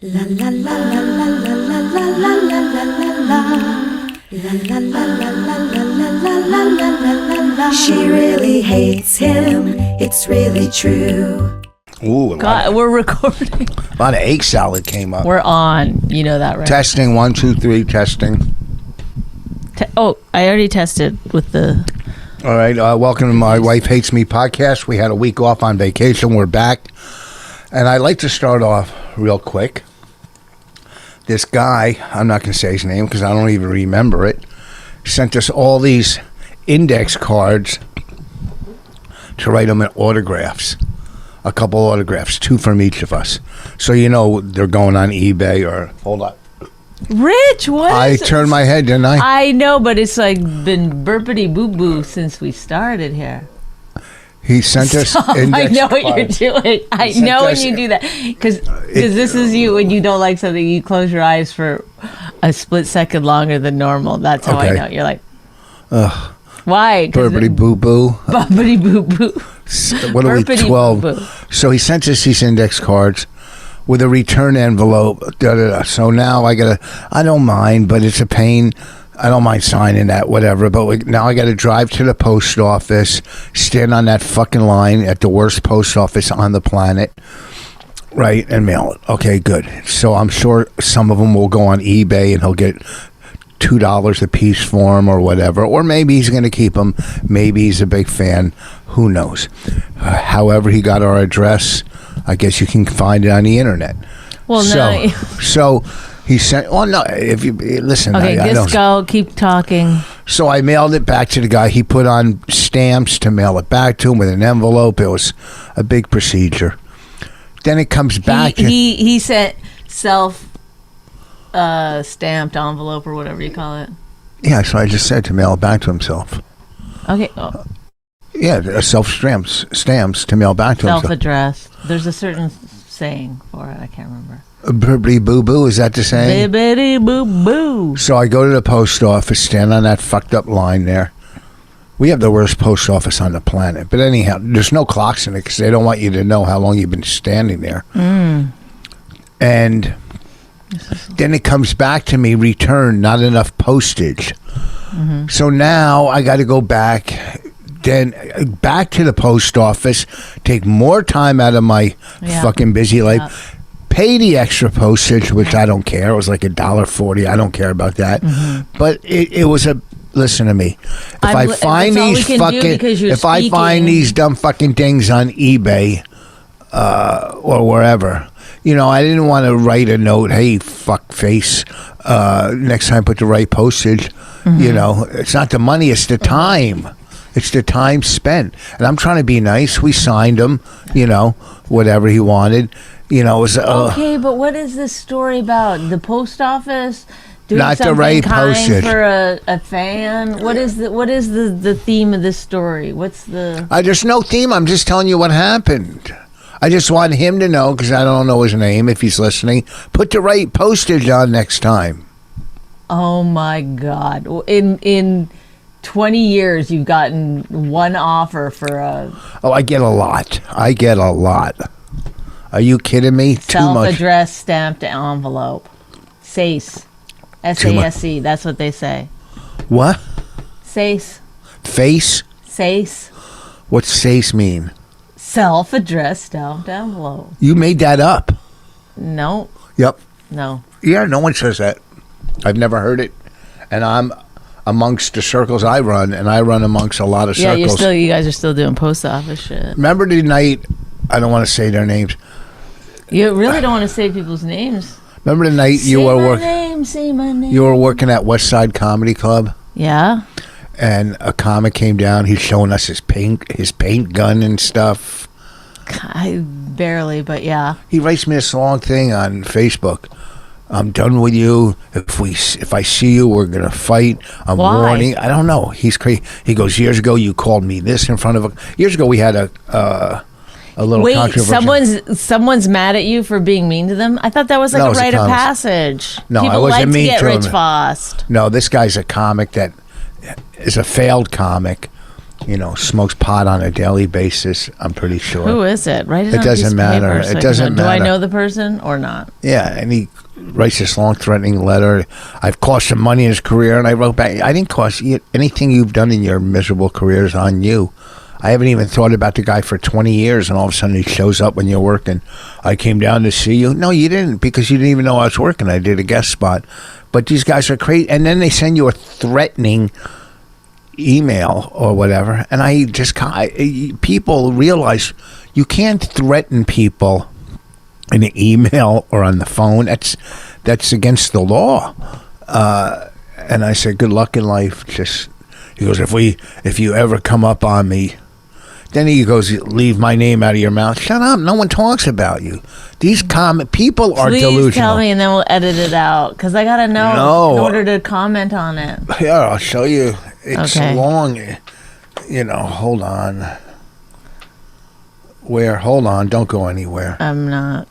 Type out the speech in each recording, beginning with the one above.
La la la la la la la la la la la la. La la la la la la la la la la la la. She really hates him. It's really true. Ooh, God, we're recording. A lot of egg salad came up. We're on. You know that, right? Testing, 1, 2, 3, testing. I already tested with the... All right, welcome to My Wife Hates Me podcast. We had a week off on vacation. We're back. And I'd like to start off real quick. This guy, I'm not going to say his name because I don't even remember it, sent us all these index cards to write them in autographs. A couple autographs, 2 from each of us. So you know they're going on eBay or... Hold on. Rich, what? I turned my head, didn't I? I know, but it's like been burpity boo boo since we started here. He sent us index I know cards. what you're doing. I know when you do that. Because this is you when you don't like something, you close your eyes for a split second longer than normal. That's how I know. You're like, ugh. Why? Burpity boo boo. Bubbity boo boo. What are we, 12? Boo-boo. So he sent us these index cards with a return envelope. So now I don't mind, but it's a pain. I don't mind signing that, whatever. But now I got to drive to the post office, stand on that fucking line at the worst post office on the planet, right, and mail it. Okay, good. So I'm sure some of them will go on eBay and he'll get $2 a piece for him or whatever. Or maybe he's going to keep them. Maybe he's a big fan. Who knows? However, he got our address. I guess you can find it on the internet. Well, so he sent. Oh no! If you listen, okay, just go. Keep talking. So I mailed it back to the guy. He put on stamps to mail it back to him with an envelope. It was a big procedure. Then it comes back. He sent self stamped envelope or whatever you call it. Yeah, so I just said to mail it back to himself. Okay. Oh. Yeah, self stamps to mail back to himself. Self-addressed. There's a certain saying for it. I can't remember. Bibbidi boo boo, is that the saying? Bibbidi boo boo. So I go to the post office, stand on that fucked up line there. We have the worst post office on the planet. But anyhow, there's no clocks in it because they don't want you to know how long you've been standing there. And then it comes back to me, returned, not enough postage. So now I got to go back, then back to the post office, take more time out of my fucking busy life. Pay the extra postage, which I don't care. It was like $1.40. I don't care about that. But it was a... Listen to me. If I find these dumb fucking things on eBay or wherever, you know, I didn't want to write a note. Hey, fuck face. Next time, put the right postage. You know, it's not the money. It's the time. It's the time spent. And I'm trying to be nice. We signed him. You know, whatever he wanted. You know, it was okay, but what is this story about? The post office doing not something the right kind postage for a fan? What is the theme of this story? What's the? There's no theme. I'm just telling you what happened. I just want him to know because I don't know his name if he's listening. Put the right postage on next time. Oh my God! In 20 years, you've gotten one offer for a. Oh, I get a lot. Are you kidding me? Too much. Self-addressed stamped envelope. SACE. SASE. That's what they say. What? SACE. Face? SACE. What's SACE mean? Self-addressed stamped envelope. You made that up. No. Yep. No. Yeah, no one says that. I've never heard it. And I'm amongst the circles I run, and I run amongst a lot of circles. Yeah, you guys are still doing post office shit. Remember the night, I don't want to say their names. You really don't want to say people's names. Remember the night you were working? Say my name. You were working at West Side Comedy Club. Yeah. And a comic came down. He's showing us his paint gun and stuff. I barely, but yeah. He writes me this long thing on Facebook. I'm done with you. If I see you, we're gonna fight. I'm warning. I don't know. He's crazy. He goes, years ago you called me this in front of years ago we had a little controversy. Someone's mad at you for being mean to them? I thought that was like a rite of passage. No, people I wasn't mean to him. Rich fast. No, this guy's a comic that is a failed comic smokes pot on a daily basis. I'm pretty sure. Who is it? Write it It on a piece doesn't of matter. paper so It doesn't Do I matter. know the person or not? Yeah, and he writes this long, threatening letter. I've cost him money in his career, and I wrote back, I didn't cost you anything you've done in your miserable career is on you. I haven't even thought about the guy for 20 years, and all of a sudden he shows up when you're working. I came down to see you. No, you didn't, because you didn't even know I was working. I did a guest spot. But these guys are crazy. And then they send you a threatening email or whatever. And I just can't. People realize you can't threaten people in an email or on the phone. That's against the law. And I said, good luck in life. He goes, if you ever come up on me. Then he goes, leave my name out of your mouth. Shut up. No one talks about you. These people are delusional. Please tell me, and then we'll edit it out, because I got to know in order to comment on it. Yeah, I'll show you. It's okay. long. Hold on. Where? Hold on. Don't go anywhere. I'm not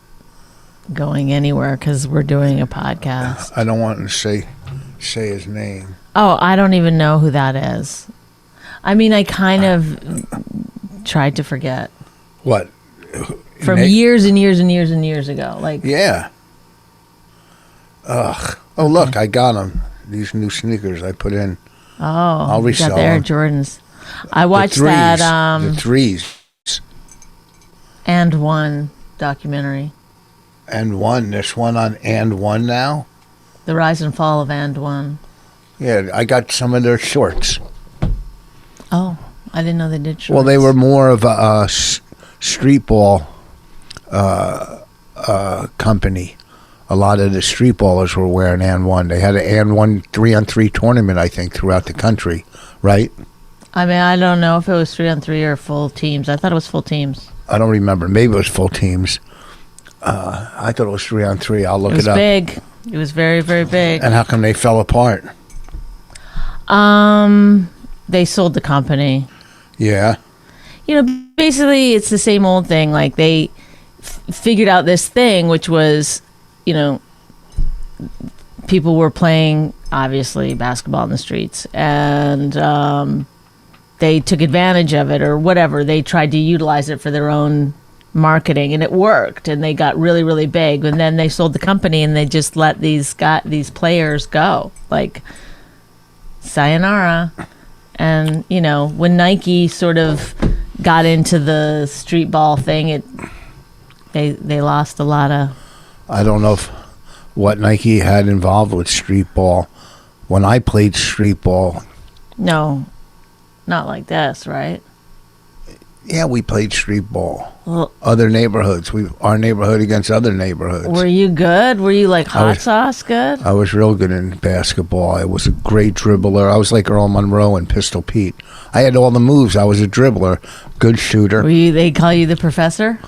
going anywhere because we're doing a podcast. I don't want to say his name. Oh, I don't even know who that is. I mean, I kind of tried to forget. What? From years and years and years and years ago. Yeah. Ugh. Oh, look, I got them. These new sneakers I put in. Oh, I'll resell got the Air them. Jordans. I watched that the threes. And One documentary. And One. There's one on And One now. The Rise and Fall of And One. Yeah, I got some of their shorts. Oh, I didn't know they did shorts. Well, they were more of a street ball company. A lot of the street ballers were wearing And One. They had an And One 3-on-3 tournament, I think, throughout the country, right? I mean, I don't know if it was 3-on-3 or full teams. I thought it was full teams. I don't remember. Maybe it was full teams. I thought it was 3-on-3. I'll look it up. It was big. It was very, very big. And how come they fell apart? They sold the company. Yeah. Basically, it's the same old thing. Like, they figured out this thing, which was, people were playing, obviously, basketball in the streets. And they took advantage of it or whatever. They tried to utilize it for their own marketing, and it worked. And they got really, really big. And then they sold the company, and they just let these players go. Like, sayonara. And when Nike sort of got into the street ball thing, they lost a lot of. I don't know what Nike had involved with street ball. When I played street ball, no, not like this, right? Yeah, we played street ball. Well, other neighborhoods. Our neighborhood against other neighborhoods. Were you good? Were you like hot sauce good? I was real good in basketball. I was a great dribbler. I was like Earl Monroe and Pistol Pete. I had all the moves. I was a dribbler, good shooter. They call you the professor?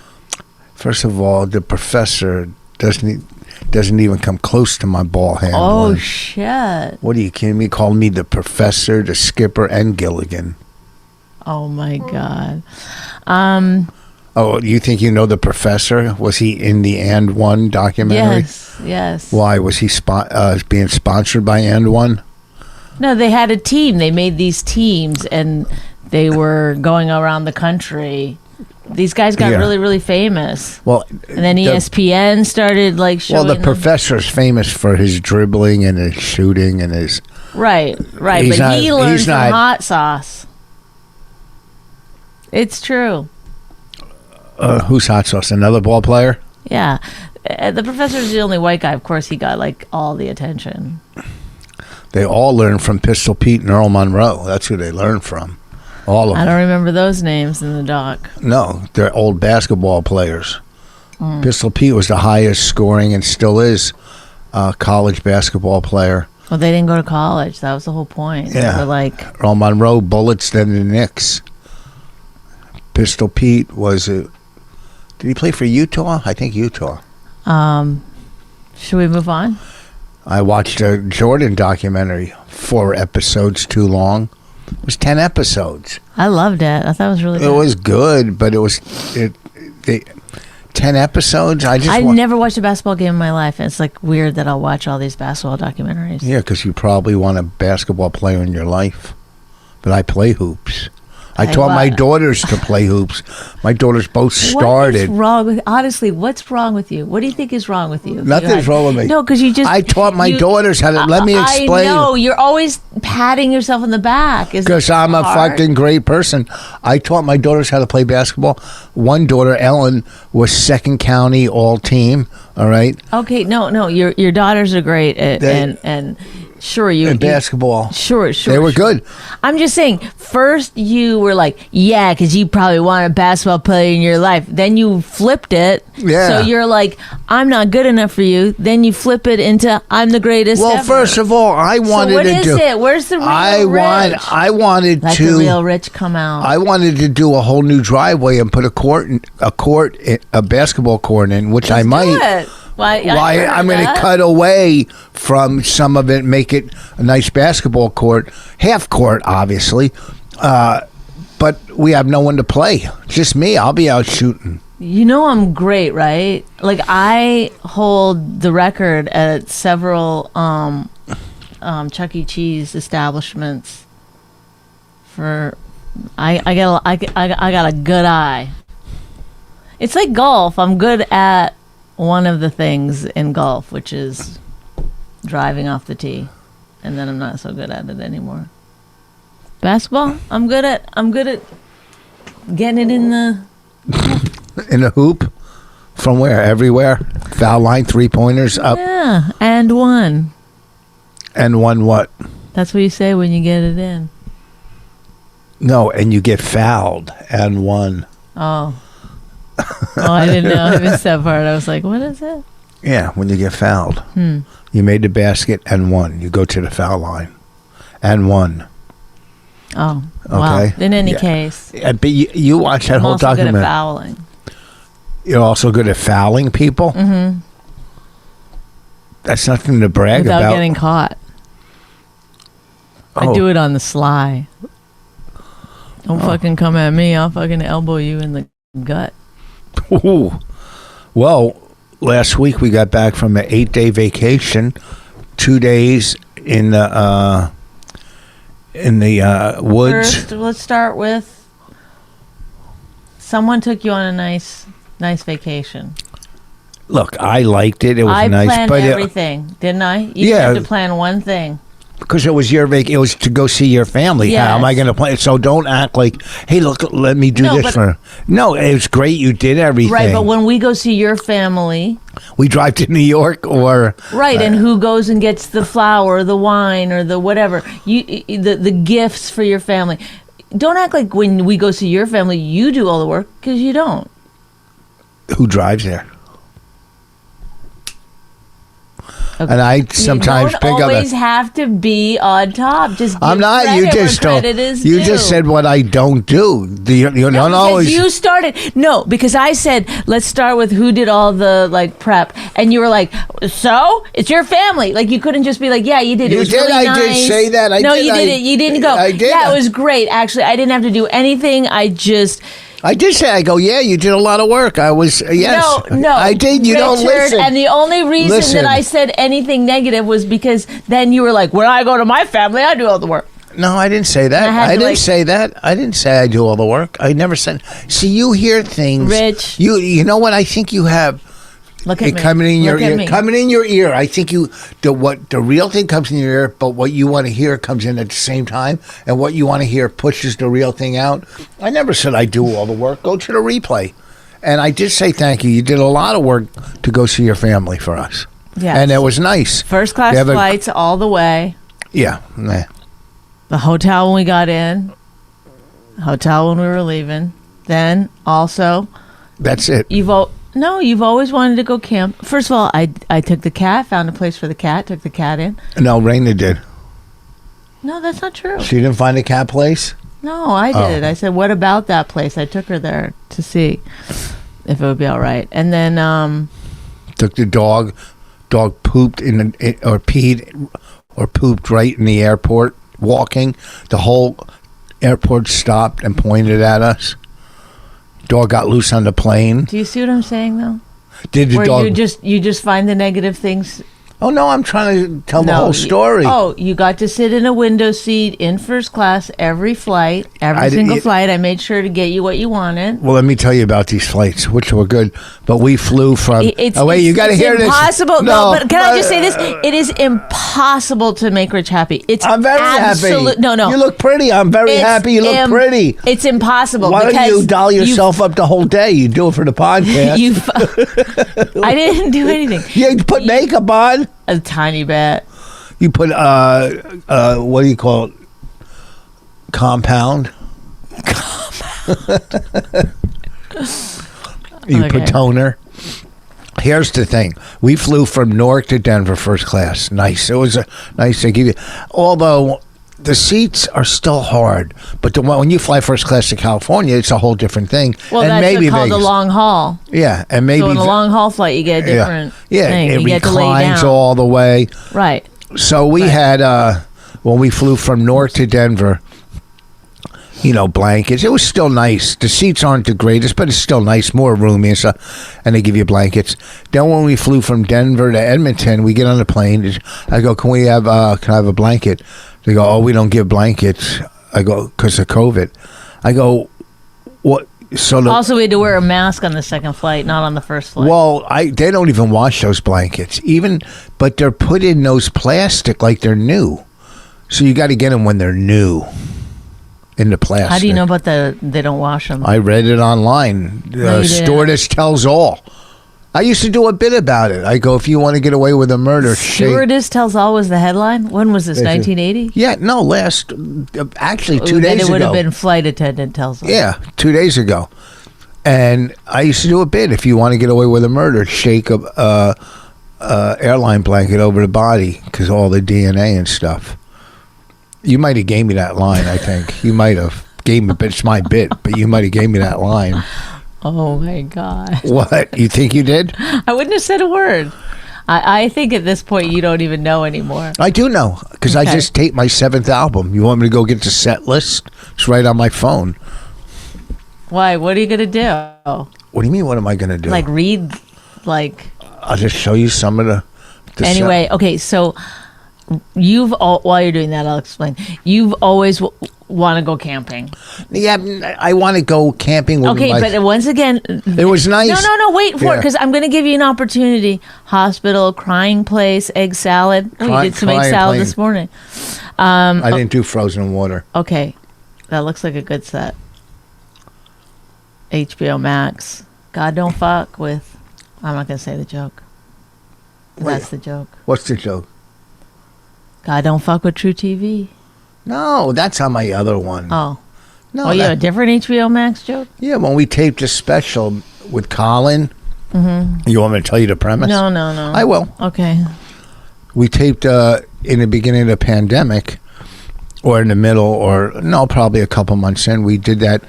First of all, the professor doesn't even come close to my ball handling. Oh, shit. What are you kidding me? Called me the professor, the skipper, and Gilligan. Oh, my God. Oh, you think you know the professor? Was he in the And One documentary? Yes. Why? Was he being sponsored by And One? No, they had a team. They made these teams, and they were going around the country. These guys got really, really famous. Well, and then ESPN started showing. Well, the professor's famous for his dribbling and his shooting and his. Right. But he learned from hot sauce. It's true. Who's hot sauce? Another ball player? Yeah. The professor's the only white guy. Of course, he got all the attention. They all learned from Pistol Pete and Earl Monroe. That's who they learned from. All of them. I don't remember those names in the doc. No, they're old basketball players. Pistol Pete was the highest scoring and still is college basketball player. Well, they didn't go to college. That was the whole point. Yeah. They were Earl Monroe, Bullets, then the Knicks. Pistol Pete was did he play for Utah? I think Utah. Should we move on? I watched a Jordan documentary, 4 episodes too long. It was 10 episodes. I loved it. I thought it was really good. It was good, but 10 episodes. I never watched a basketball game in my life, and it's weird that I'll watch all these basketball documentaries. Yeah, because you probably want a basketball player in your life. But I play hoops. I taught my daughters to play hoops. My daughters both started. What's wrong with, honestly, what's wrong with you? What do you think is wrong with you? Nothing's wrong with me. No, because I taught my daughters how to, let me explain. I know, you're always patting yourself on the back. Because I'm a fucking great person. I taught my daughters how to play basketball. One daughter, Ellen, was second county all team, all right? Okay, no, your daughters are great and sure, in basketball. Sure. They were good. I'm just saying, first you were like, yeah, because you probably wanted a basketball player in your life. Then you flipped it. Yeah. So you're like, I'm not good enough for you. Then you flip it into, I'm the greatest ever. First of all, I wanted so what is it? Where's the real rich? I wanted Let to. the real rich come out. I wanted to do a whole new driveway and put a basketball court in, which I might. Do it. Why I'm going to cut away from some of it, make it a nice basketball court, half court, obviously. But we have no one to play. Just me. I'll be out shooting. You know I'm great, right? Like I hold the record at several Chuck E. Cheese establishments. For I got a good eye. It's like golf. I'm good at one of the things in golf, which is driving off the tee, and then I'm not so good at it anymore. Basketball, I'm good at getting it in the in a hoop. From where? Everywhere. Foul line, 3-pointers up. Yeah, and one. And one what? That's what you say when you get it in. No, and you get fouled and one. Oh, I didn't know. I missed that part. I was like, what is it? Yeah, when you get fouled. You made the basket and won. You go to the foul line and won. Oh, okay. Wow. In any case. But you watch that I'm whole also document. good at fouling. You're also good at fouling people? Mm-hmm. That's nothing to brag Without about. getting caught. I do it on the sly. Don't fucking come at me. I'll fucking elbow you in the gut. Ooh. Well, last week we got back from an 8-day vacation, 2 days in the woods. First, let's start with someone took you on a nice vacation. Look, I liked it. It was nice. I planned everything, didn't I? You had to plan one thing. Because it was your it was to go see your family. Yes. How am I going to plan? So don't act like, hey, look, let me do this for. No, it was great. You did everything. Right, but when we go see your family, we drive to New York, or right, and who goes and gets the flour, the wine, or the whatever, the gifts for your family. Don't act like when we go see your family, you do all the work, because you don't. Who drives there? Okay. And I sometimes pick up. You don't always have to be on top. Just I'm not. You just don't. You just said what I don't do. You don't always. You started. No, because I said let's start with who did all the prep, and you were like, so it's your family. Like you couldn't just be like, yeah, you did. It was did. Really I nice. did say that. No, you didn't. You didn't go. I did. Yeah, it was great. Actually, I didn't have to do anything. I did say, I go, yeah, you did a lot of work. I was, yes. No. I did. You Richard, don't listen. And the only reason that I said anything negative was because then you were like, when I go to my family, I do all the work. No, I didn't say that. I didn't say that. I didn't say I do all the work. I never said. See, you hear things. Rich. You know what I think you have? Look at me. Coming in your ear. Coming in your ear. I think the real thing comes in your ear, but what you want to hear comes in at the same time, and what you want to hear pushes the real thing out. I never said I do all the work. Go to the replay. And I did say thank you. You did a lot of work to go see your family for us. Yes. And it was nice. First class flights all the way. Yeah. Nah. The hotel when we got in. Hotel when we were leaving. Then also. That's it. You've always wanted to go camp. First of all, I took the cat, found a place for the cat, took the cat in. No, Raina did. No, that's not true. She didn't find a cat place? No, I did. I said, what about that place? I took her there to see if it would be all right. And then took the dog. Dog pooped or peed or pooped right in the airport walking. The whole airport stopped and pointed at us. Dog got loose on the plane. Do you see what I'm saying, though? Did the dog? You just find the negative things. Oh, no, I'm trying to tell the whole story. You got to sit in a window seat in first class every flight, every single flight. I made sure to get you what you wanted. Well, let me tell you about these flights, which were good. But we flew from... you got to hear this. It's impossible. No, but can I just say this? It is impossible to make Rich happy. I'm very happy. No. You look pretty. I'm very happy you look pretty. It's impossible. Why don't you doll yourself up the whole day? You do it for the podcast. I didn't do anything. You put makeup on. A tiny bit. You put what do you call it? Compound. You put toner. Here's the thing: we flew from Newark to Denver first class. Nice. It was a nice to give you. Although the seats are still hard, but when you fly first class to California, it's a whole different thing. Well, and that's called the long haul. Yeah, and maybe so in a long haul flight, you get a different thing. It you get to lay reclines down all the way. Right. So we had when we flew from Newark to Denver, blankets. It was still nice. The seats aren't the greatest, but it's still nice, more roomy and stuff. And they give you blankets. Then when we flew from Denver to Edmonton, we get on the plane. I go, can I have a blanket? They go, oh, we don't give blankets. I go, because of COVID. I go, what? So also, we had to wear a mask on the second flight, not on the first flight. Well, they don't even wash those blankets, but they're put in those plastic like they're new. So you got to get them when they're new. In the plastic. How do you know about they don't wash them? I read it online. Stewardess tells all. I used to do a bit about it. I go, if you want to get away with a murder, Stewardess tells all was the headline? When was this, 1980? Yeah, no, actually 2 days ago. Then it would have been flight attendant tells all. Yeah, 2 days ago. And I used to do a bit, if you want to get away with a murder, shake a airline blanket over the body because all the DNA and stuff. You might have gave me that line, I think. You might have gave me, but it's my bit, but you might have gave me that line. Oh, my God. What? You think you did? I wouldn't have said a word. I think at this point you don't even know anymore. I do know, because I just taped my 7th album. You want me to go get the set list? It's right on my phone. Why? What are you going to do? What do you mean, what am I going to do? Like read, like... I'll just show you some of the anyway, okay, so... while you're doing that, I'll explain. You've always want to go camping. Yeah, I want to go camping with but once again... It was nice. No, wait for it, because I'm going to give you an opportunity. Hospital, crying place, egg salad. You did some egg salad this morning. I didn't do frozen water. Okay, that looks like a good set. HBO Max. God don't fuck with... I'm not going to say the joke. That's the joke. What's the joke? God don't fuck with True TV. No, that's on my other one. Oh. No. Oh, you have a different HBO Max joke? Yeah, when we taped a special with Colin. Mm-hmm. You want me to tell you the premise? No. I will. Okay. We taped in the beginning of the pandemic, or in the middle, probably a couple months in. We did that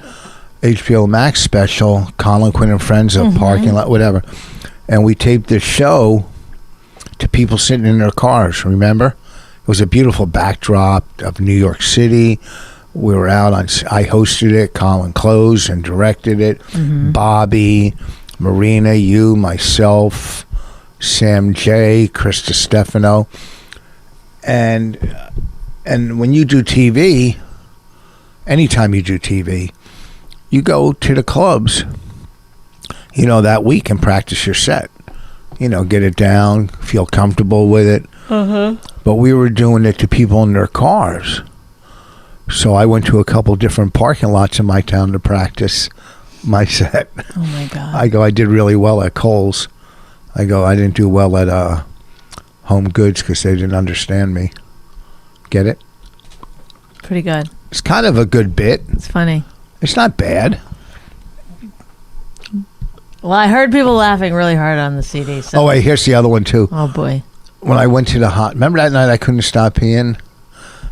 HBO Max special, Colin Quinn and Friends, a parking lot, whatever. And we taped this show to people sitting in their cars, remember? It was a beautiful backdrop of New York City. We were out I hosted it. Colin closed and directed it. Mm-hmm. Bobby, Marina, you, myself, Sam J, Krista Stefano. And when you do TV, anytime you do TV, you go to the clubs, that week and practice your set. Get it down, feel comfortable with it. But we were doing it to people in their cars. So I went to a couple different parking lots in my town to practice my set. Oh, my God. I did really well at Kohl's. I didn't do well at Home Goods because they didn't understand me. Get it? Pretty good. It's kind of a good bit. It's funny. It's not bad. Well, I heard people laughing really hard on the CD. So. Oh, wait, here's the other one, too. Oh, boy. When I went to remember that night I couldn't stop peeing?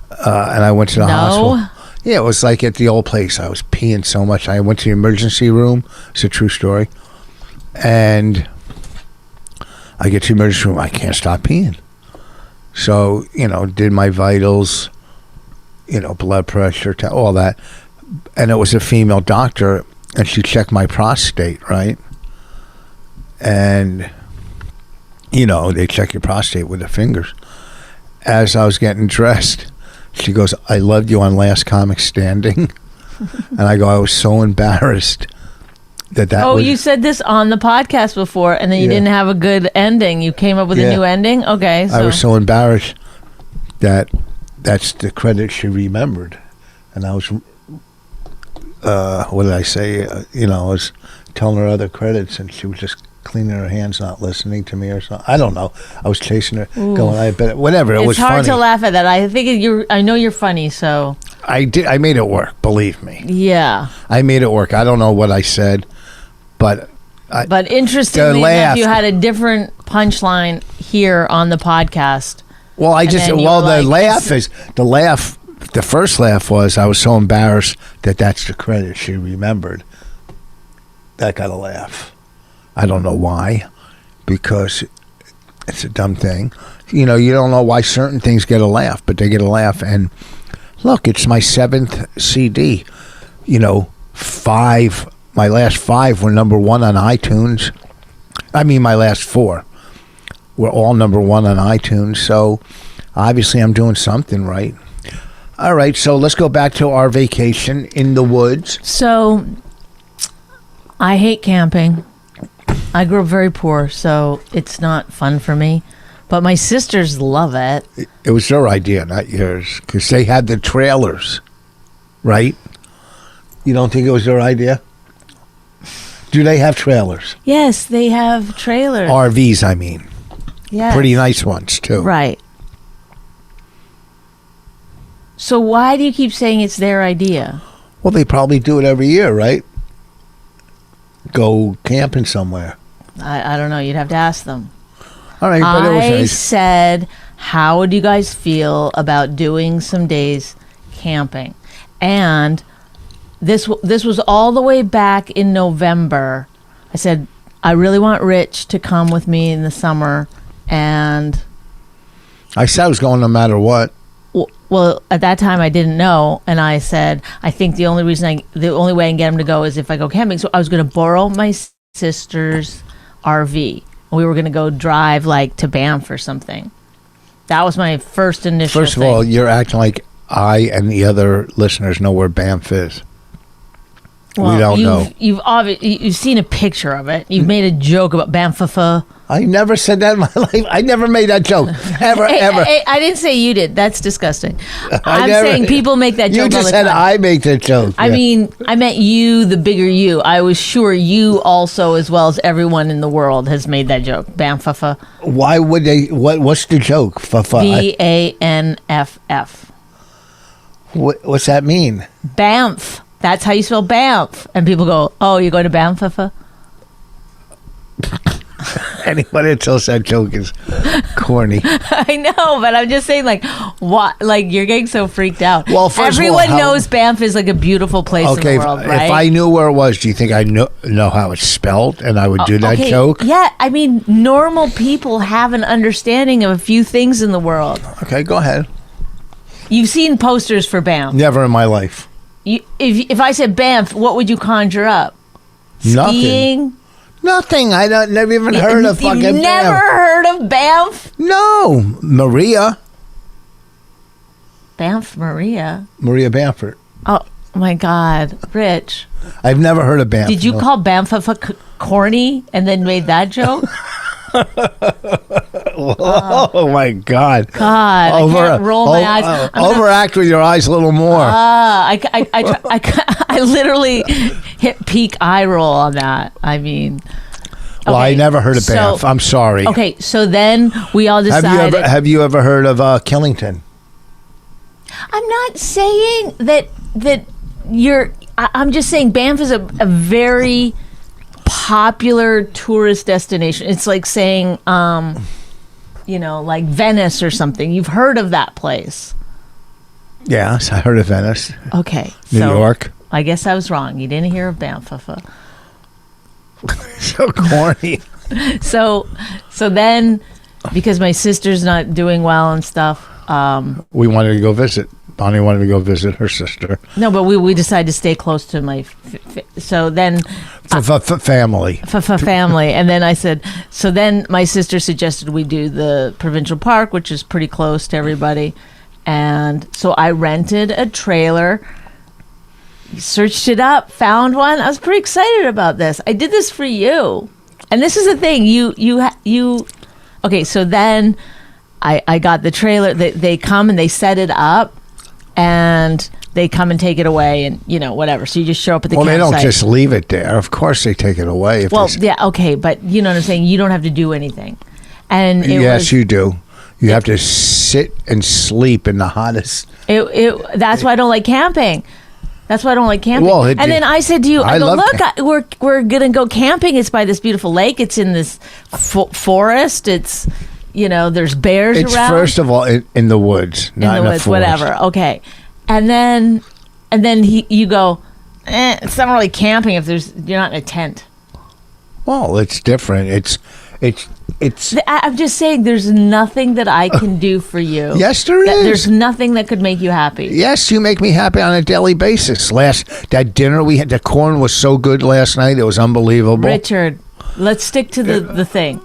And I went to the hospital. Yeah, it was like at the old place. I was peeing so much. I went to the emergency room. It's a true story. And I get to the emergency room. I can't stop peeing. So, did my vitals, blood pressure, all that. And it was a female doctor, and she checked my prostate, right? And they check your prostate with their fingers. As I was getting dressed, she goes, "I loved you on Last Comic Standing." And I go, I was so embarrassed that you said this on the podcast before, and then you didn't have a good ending. You came up with a new ending? Okay. I was so embarrassed that that's the credit she remembered. And I was, what did I say? I was telling her other credits, and she was just cleaning her hands, not listening to me or something. I don't know. I was chasing her, going, I bet, whatever. It was funny. It's hard to laugh at that. I think I know you're funny, so. I made it work, believe me. Yeah. I made it work. I don't know what I said, but interestingly enough, you had a different punchline here on the podcast. Well, the first laugh was I was so embarrassed that's the credit she remembered. That got a laugh. I don't know why, because it's a dumb thing. You don't know why certain things get a laugh, but they get a laugh. And look, it's my 7th CD. My last 5 were number 1 on iTunes. I mean, my last 4 were all number 1 on iTunes. So obviously I'm doing something right. All right, so let's go back to our vacation in the woods. So I hate camping. I grew up very poor, so it's not fun for me. But my sisters love it. It was their idea, not yours, because they had the trailers, right? You don't think it was their idea? Do they have trailers? Yes, they have trailers. RVs, I mean. Yes. Pretty nice ones, too. Right. So why do you keep saying it's their idea? Well, they probably do it every year, right? Go camping somewhere. I don't know. You'd have to ask them. All right, but it was nice. Said, how would you guys feel about doing some days camping? And this was all the way back in November. I said, I really want Rich to come with me in the summer. And I said I was going no matter what. Well, at that time I didn't know, and I said I think the only way I can get him to go is if I go camping. So I was going to borrow my sister's RV. We were going to go drive to Banff or something. That was my first initial. First of all, you're acting like I and the other listeners know where Banff is. Well, we don't know. You've seen a picture of it. You've made a joke about Banff. I never said that in my life. I never made that joke. Ever. Hey, I didn't say you did. That's disgusting. I'm saying people make that joke all the time. You just said I make that joke. I mean, I meant you, the bigger you. I was sure you also, as well as everyone in the world, has made that joke. Banff. Why would they? What's the joke? BANFF. What's that mean? Banff. That's how you spell Banff. And people go, oh, you're going to Banff? Anybody that tells that joke is corny. I know, but I'm just saying, what? You're getting so freaked out. Well, first everyone knows Banff is a beautiful place in the world, right? If I knew where it was, do you think I know how it's spelled and I would do that joke? Yeah, I mean, normal people have an understanding of a few things in the world. Okay, go ahead. You've seen posters for Banff. Never in my life. If I said Banff, what would you conjure up? Nothing. Skiing? Nothing. I never even heard of fucking Banff. You've never heard of Banff? No. Maria. Banff Maria? Maria Bamford. Oh, my God. Rich. I've never heard of Banff. Did you call Banff corny and then made that joke? Oh my God! God, I can't roll my eyes. Overact with your eyes a little more. I literally hit peak eye roll on that. I mean, well, I never heard of Banff. I'm sorry. Okay, so then we all decided. Have you ever heard of Killington? I'm not saying that you're. I'm just saying Banff is a very popular tourist destination. It's like saying, Venice or something. You've heard of that place. Yes, I heard of Venice. Okay. New York. I guess I was wrong. You didn't hear of Banff. So corny. So then, because my sister's not doing well and stuff, we wanted to go visit. Bonnie wanted to go visit her sister. No, but we decided to stay close to my. So then. For family. For family. And then I said, so then my sister suggested we do the provincial park, which is pretty close to everybody. And so I rented a trailer, searched it up, found one. I was pretty excited about this. I did this for you. And this is the thing. You. Okay, so then I got the trailer. They come and they set it up, and they come and take it away, and whatever. So you just show up at the campsite. Well, they don't just leave it there. Of course, they take it away. Yeah, okay, but you know what I'm saying. You don't have to do anything. And yes, you do. You have to sit and sleep in the hottest. That's why I don't like camping. That's why I don't like camping. Well, and then I said to you, we're gonna go camping. It's by this beautiful lake. It's in this forest. It's there's bears around. It's first of all in the woods, not in the forest. Whatever. Okay, and then you go. It's not really camping if you're not in a tent. Well, it's different. It's. I'm just saying, there's nothing that I can do for you. Yes, there is. There's nothing that could make you happy. Yes, you make me happy on a daily basis. That dinner we had, the corn was so good last night. It was unbelievable. Richard, let's stick to the thing.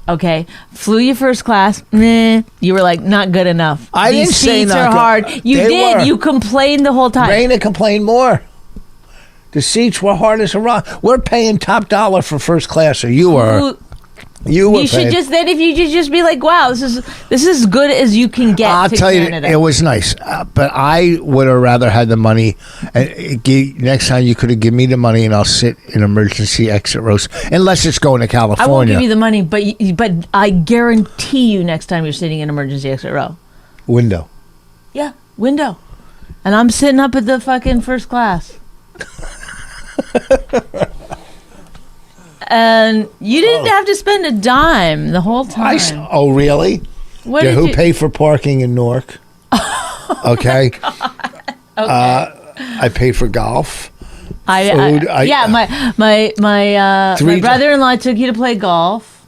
Okay, flew you first class. You were like, not good enough. I didn't say not good. These seats are hard. You did. You complained the whole time. Raina complained more. The seats were hard as a rock. We're paying top dollar for first class, or you are. You should just then if you just be like, wow, this is as good as you can get. I'll tell Canada. You, it was nice, but I would have rather had the money. Next time you could have given me the money, and I'll sit in emergency exit rows, unless it's going to California. I won't give you the money, but I guarantee you, next time you're sitting in emergency exit row, window. Yeah, window, and I'm sitting up at the fucking first class. And you didn't have to spend a dime the whole time. Oh, really? Who paid for parking in Newark? Okay. Okay. I paid for golf. Food. My brother-in-law took you to play golf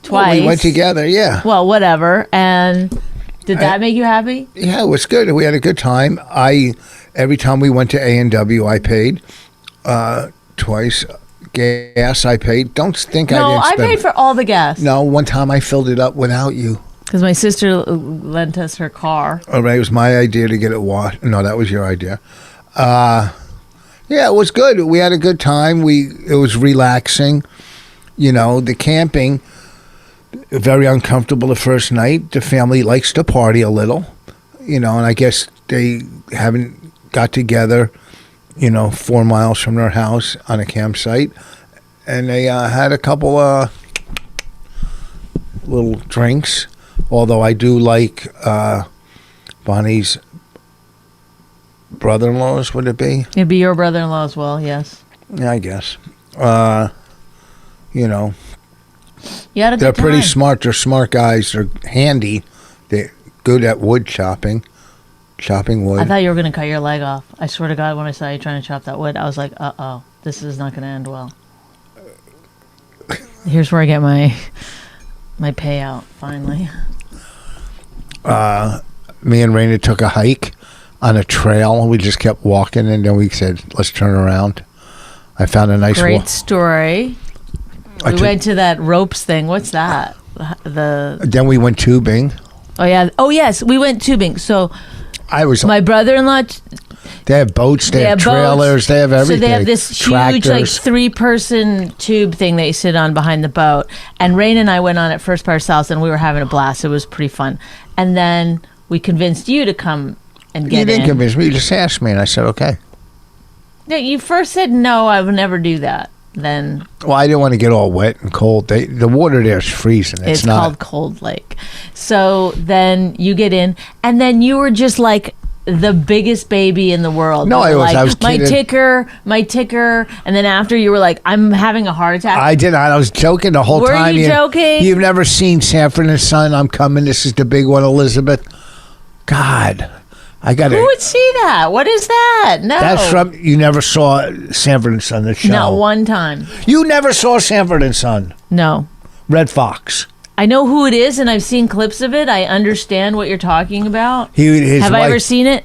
twice. Well, we went together, yeah. Well, whatever. And did that make you happy? Yeah, it was good. We had a good time. Every time we went to A&W, I paid twice. Gas I paid. Don't think I didn't spend. No, I paid for all the gas. No, one time I filled it up without you. Because my sister lent us her car. All right, it was my idea to get it washed. No, that was your idea. Yeah, it was good. We had a good time. It was relaxing. The camping, very uncomfortable the first night. The family likes to party a little, and I guess they haven't got together 4 miles from their house on a campsite, and they had a couple little drinks. Although I do like Bonnie's brother-in-law's, would it be? It'd be your brother-in-law as well, yes. Yeah, I guess. You had a good They're time. pretty smart. They're smart guys. They're handy. They're good at wood chopping wood. I thought you were going to cut your leg off. I swear to God, when I saw you trying to chop that wood, I was like, uh-oh, this is not going to end well. Here's where I get my payout, finally. Me and Raina took a hike on a trail. We just kept walking, and then we said, let's turn around. I found a nice Great story. We went to that ropes thing. What's that? Then we went tubing. Oh, yeah. Oh, yes, we went tubing. So... my brother-in-law. They have boats. They have trailers. They have everything. So they have this huge, Tractors. 3-person tube thing that you sit on behind the boat. And Rain and I went on it first by ourselves, and we were having a blast. It was pretty fun. And then we convinced you to come and get in. You didn't convince me. You just asked me, and I said, okay. Yeah, you first said no. I would never do that. Then. Well, I didn't want to get all wet and cold. The water there is freezing. It's called Cold Lake. So then you get in, and then you were just like the biggest baby in the world. No, I was kidding. My ticker, and then after you were like, I'm having a heart attack. I did not. I was joking the whole time. Were you joking? You've never seen Sanford and Son. I'm coming. This is the big one, Elizabeth. God. Who would see that? What is that? No. That's from, you never saw Sanford and Son, the show. Not one time. You never saw Sanford and Son? No. Red Fox. I know who it is, and I've seen clips of it. I understand what you're talking about. Have I ever seen it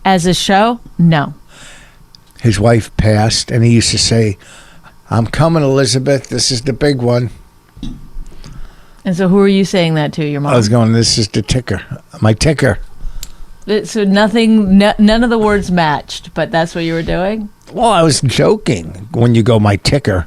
as a show? No. His wife passed, and he used to say, "I'm coming, Elizabeth. This is the big one." And so who are you saying that to, your mom? I was going, "This is the ticker. My ticker." So none of the words matched, but that's what you were doing? Well, I was joking when you go, "My ticker."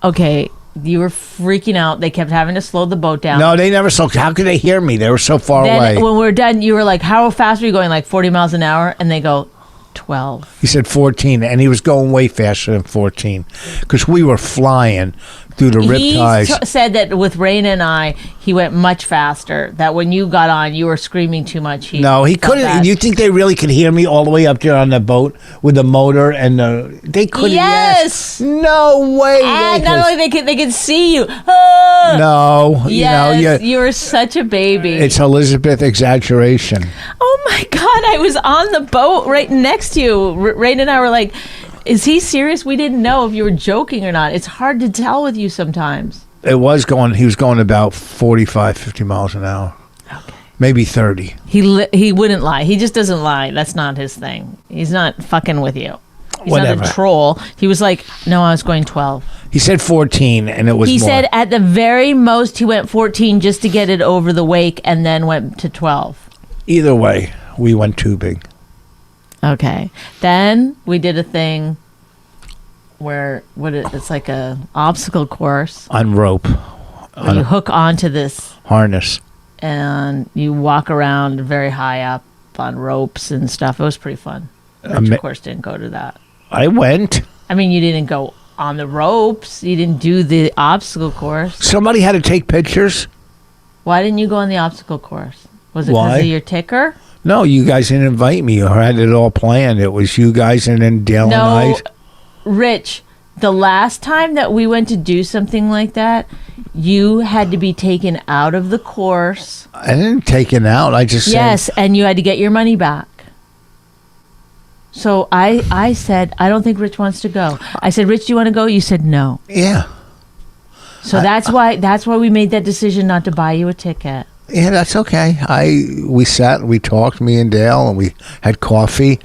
Okay. You were freaking out. They kept having to slow the boat down. No, they never slowed. How could they hear me? They were so far away. When we were done, you were like, how fast are you going? Like 40 miles an hour? And they go, 12. He said 14, and he was going way faster than 14 because we were flying through the riptides. He said that with Raina and I, he went much faster. That when you got on, you were screaming too much. No, he couldn't. You think they really could hear me all the way up there on the boat with the motor and they couldn't? Yes. No way. And not only they could see you. Ah! No. Yes, you were such a baby. It's Elizabeth exaggeration. Oh my God! I was on the boat right next to you. Raina and I were like, is he serious? We didn't know if you were joking or not. It's hard to tell with you sometimes. He was going about 45, 50 miles an hour. Okay. Maybe 30. He wouldn't lie. He just doesn't lie. That's not his thing. He's not fucking with you. He's Whatever. Not a troll. He was like, no, I was going 12. He said 14, and it was He more. said at the very most he went 14 just to get it over the wake and then went to 12. Either way, we went tubing. Okay. Then we did a thing where it's like a obstacle course. On rope. Where you hook onto this harness. And you walk around very high up on ropes and stuff. It was pretty fun. Rich, of course, didn't go to that. I went. I mean, you didn't go on the ropes. You didn't do the obstacle course. Somebody had to take pictures. Why didn't you go on the obstacle course? Was it because of your ticker? No, you guys didn't invite me. You had it all planned. It was you guys and then Dale and I. Rich, the last time that we went to do something like that, you had to be taken out of the course. I didn't take it out. I just said, and you had to get your money back. So I said, I don't think Rich wants to go. I said, Rich, do you want to go? You said no. Yeah. So that's why we made that decision not to buy you a ticket. Yeah, that's okay. We sat and we talked, me and Dale, and we had coffee.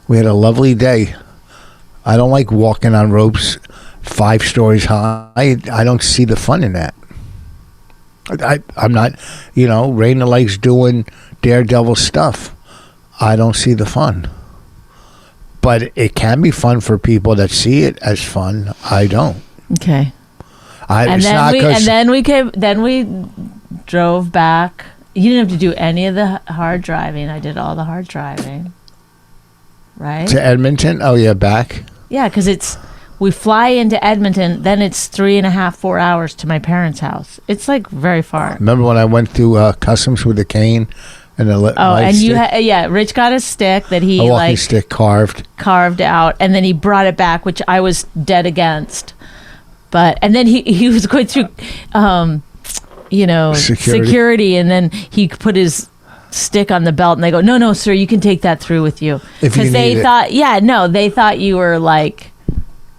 We had a lovely day. I don't like walking on ropes 5 stories high. I don't see the fun in that. I'm not, Raina likes doing daredevil stuff. I don't see the fun. But it can be fun for people that see it as fun. I don't. Okay. Then we drove back. You didn't have to do any of the hard driving. I did all the hard driving. Right? To Edmonton? Oh, yeah, back? Yeah, because we fly into Edmonton, then it's 3.5, 4 hours to my parents' house. It's like very far. Remember when I went through customs with a cane? And Rich got a stick that he walking stick carved out, and then he brought it back, which I was dead against. And then he was going through, security, and then he put his stick on the belt, and they go, no, sir, you can take that through with you, because they thought you were like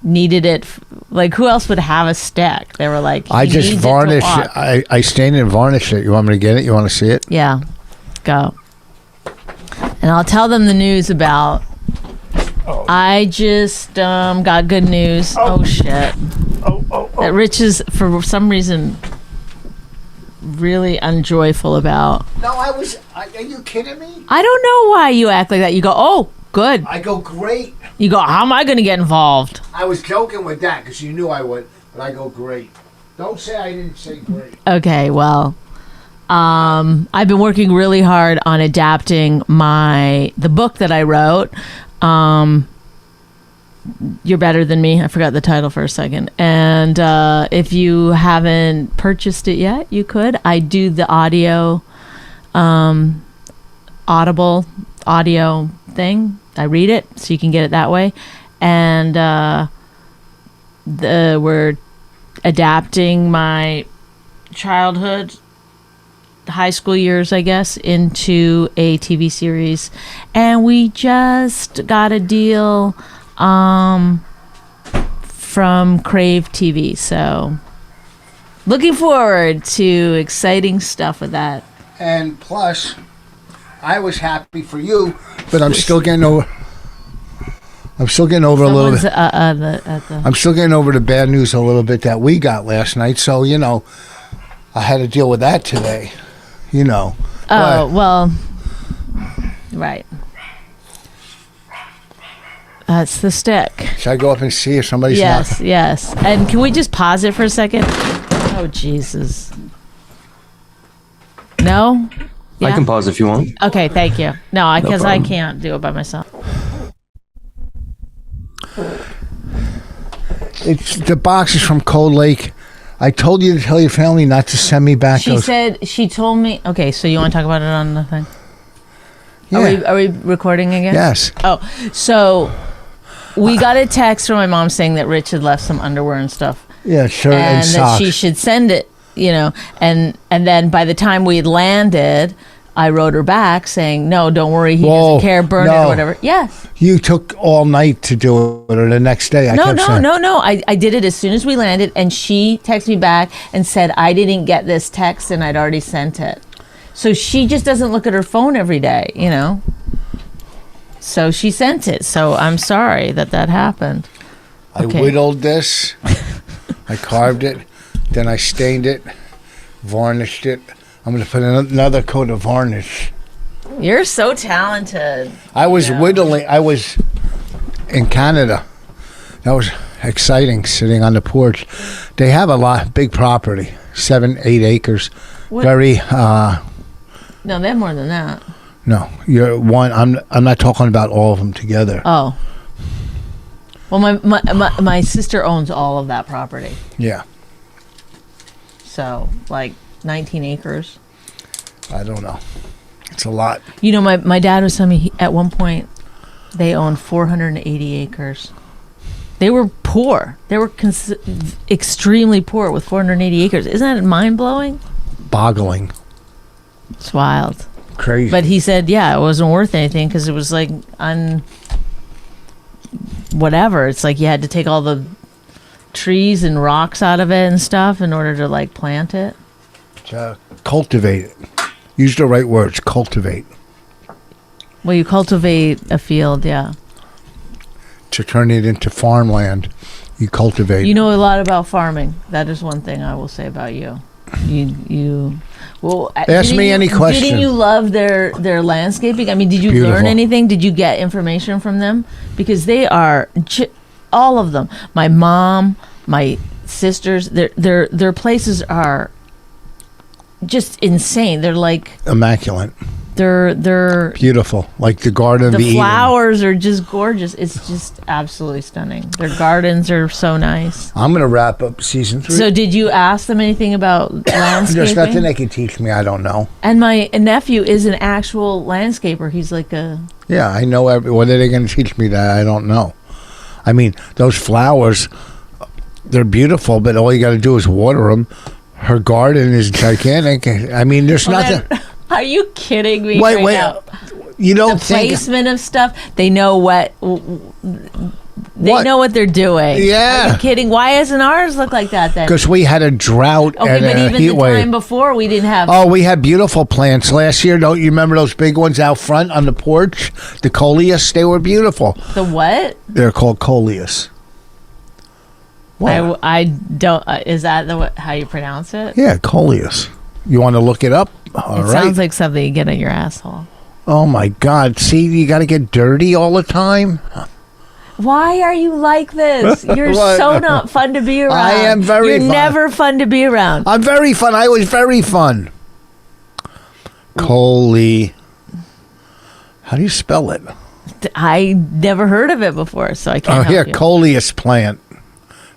needed it. Like, who else would have a stick? They were like, I just varnish it. I stained it and varnished it. You want me to get it? You want to see it? Yeah. Go. And I'll tell them the news about. I just got good news. Oh shit. That Rich is, for some reason, really unjoyful about. No, are you kidding me? I don't know why you act like that. You go, oh, good. I go, great. You go, how am I going to get involved? I was joking with that because you knew I would, but I go, great. Don't say I didn't say great. Okay, well. I've been working really hard on adapting the book that I wrote. You're Better Than Me. I forgot the title for a second. And if you haven't purchased it yet, you could. I do the Audible audio thing. I read it, so you can get it that way. And we're adapting my childhood, high school years, I guess, into a TV series, and we just got a deal from Crave TV, so Looking forward to exciting stuff with that. And plus, I was happy for you, but I'm still getting over. I'm still getting over a little bit. I'm still getting over the bad news a little bit that we got last night. So I had to deal with that today. Oh well, right. That's the stick. Should I go up and see if somebody's knocking? Yes. And can we just pause it for a second? Oh, Jesus. No? Yeah? I can pause if you want. Okay, thank you. No, because I problem. can't do it by myself. It's the box is from Cold Lake. I told you to tell your family not to send me back those. She told me. Okay, so you want to talk about it on the thing? Yeah. Are we recording again? Yes. Oh, so we got a text from my mom saying that Rich had left some underwear and stuff. Yeah, shirt and that socks. she should send it, and then by the time we landed, I wrote her back saying, no, don't worry, he doesn't care, burn it or whatever. Yes. You took all night to do it, or the next day. No. I did it as soon as we landed, and she texted me back and said, I didn't get this text, and I'd already sent it. So she just doesn't look at her phone every day, So she sent it. So I'm sorry that happened. Okay. I whittled this. I carved it. Then I stained it, varnished it. I'm going to put another coat of varnish. You're so talented. I was whittling. I was in Canada. That was exciting, sitting on the porch. They have a big property, 7-8 acres. What? Very. No, they have more than that. No, you're one. I'm not talking about all of them together. Oh. Well, my sister owns all of that property. Yeah. So, 19 acres. I don't know. It's a lot. My dad was telling me at one point they owned 480 acres. They were poor. They were extremely poor with 480 acres. Isn't that mind-blowing? Boggling. It's wild. Crazy. But he said, it wasn't worth anything because it was whatever. It's like you had to take all the trees and rocks out of it and stuff in order to plant it. Cultivate it. Use the right words. Cultivate. Well, you cultivate a field, yeah. To turn it into farmland, you cultivate. You know a lot about farming. That is one thing I will say about you. Well, ask me any question. Didn't you love their landscaping? I mean, did you learn anything? Did you get information from them? Because they are all of them. My mom, my sisters, their places are just insane. They're immaculate. They're beautiful. Like the Garden of Eden. The flowers are just gorgeous. It's just absolutely stunning. Their gardens are so nice. I'm going to wrap up season 3. So did you ask them anything about landscaping? There's nothing they can teach me. I don't know. And my nephew is an actual landscaper. He's Yeah, I know. What are they going to teach me that I don't know? I mean, those flowers, they're beautiful, but all you got to do is water them. Her garden is gigantic. I mean, there's nothing. Are you kidding me? Wait. Now? You don't the think placement of stuff? They know what know what they're doing. Yeah. Are you kidding? Why doesn't ours look like that then? Because we had a drought and but a even heat the wave. time before, we didn't have. Oh, we had beautiful plants last year. Don't you remember those big ones out front on the porch? The coleus, they were beautiful. The what? They're called coleus. What? I don't. Is that how you pronounce it? Yeah, coleus. You want to look it up? All right. Sounds like something you get in your asshole. Oh my God! See, you got to get dirty all the time. Why are you like this? You're so not fun to be around. I am very You're fun. never fun to be around. I'm very fun. I was very fun. Coley. How do you spell it? I never heard of it before, so I can't help you. coleus plant.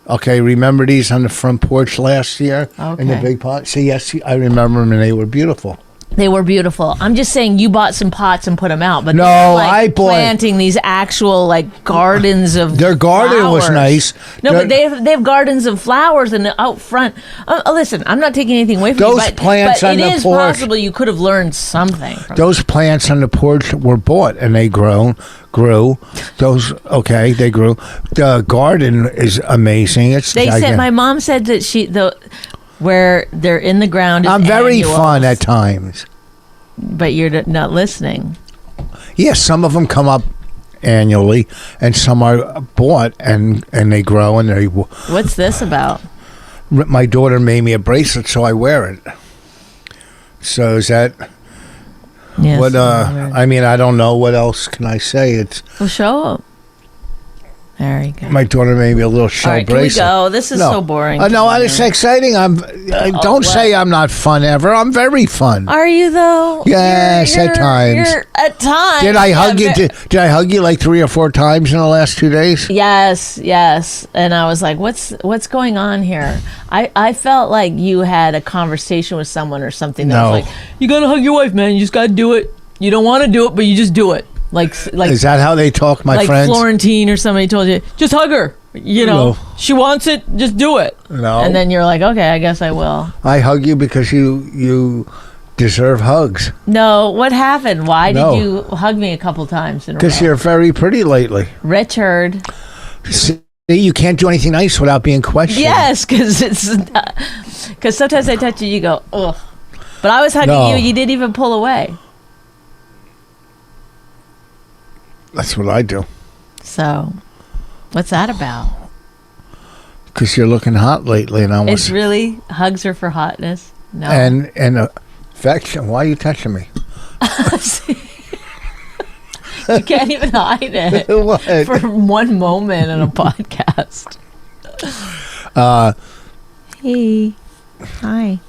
Okay, remember these on the front porch last year in the Okay. big pot? See, yes, I remember them, and they were beautiful. They were beautiful. I'm just saying you bought some pots and put them out, but No, they're I bought- planting these actual gardens of Their garden was flowers. nice. No, but they have gardens of flowers and out front. Listen, I'm not taking anything away from Those you, but, plants but on it the is porch- possible you could have learned something from Those plants on the porch were bought, and they grew. Those, they grew. The garden is amazing. It's They gigantic. said my mom said that where they're in the ground. I'm very annuals, fun at times. But you're not listening. Yes, some of them come up annually, and some are bought, and they grow, and they... What's this about? My daughter made me a bracelet, so I wear it. So is that... Yes, what, I mean, I don't know. What else can I say? It's... Well, show up. There you go. My daughter made me a little shell bracelet. Can we go? This is so boring. No, it's exciting. Don't say I'm not fun ever. I'm very fun. Are you though? Yes, at times. At times. Did I hug you? Did I hug you like 3 or 4 times in the last 2 days? Yes. And I was like, what's going on here? I felt like you had a conversation with someone or something that was like, you gotta hug your wife, man. You just gotta do it. You don't want to do it, but you just do it. Like is that how they talk, my friends? Like Florentine or somebody told you, just hug her. You know, she wants it, just do it. No. And then you're like, okay, I guess I will. I hug you because you deserve hugs. No, what happened? Why did you hug me a couple times in a row? Because you're very pretty lately. Richard. See, you can't do anything nice without being questioned. Yes, because sometimes I touch you, you go, ugh. But I was hugging you, you didn't even pull away. That's what I do. So, what's that about? Because you're looking hot lately, and I want. It's really hugs are for hotness. No. And affection. Why are you touching me? You can't even hide it. What? For one moment in a podcast. Hey. Hi.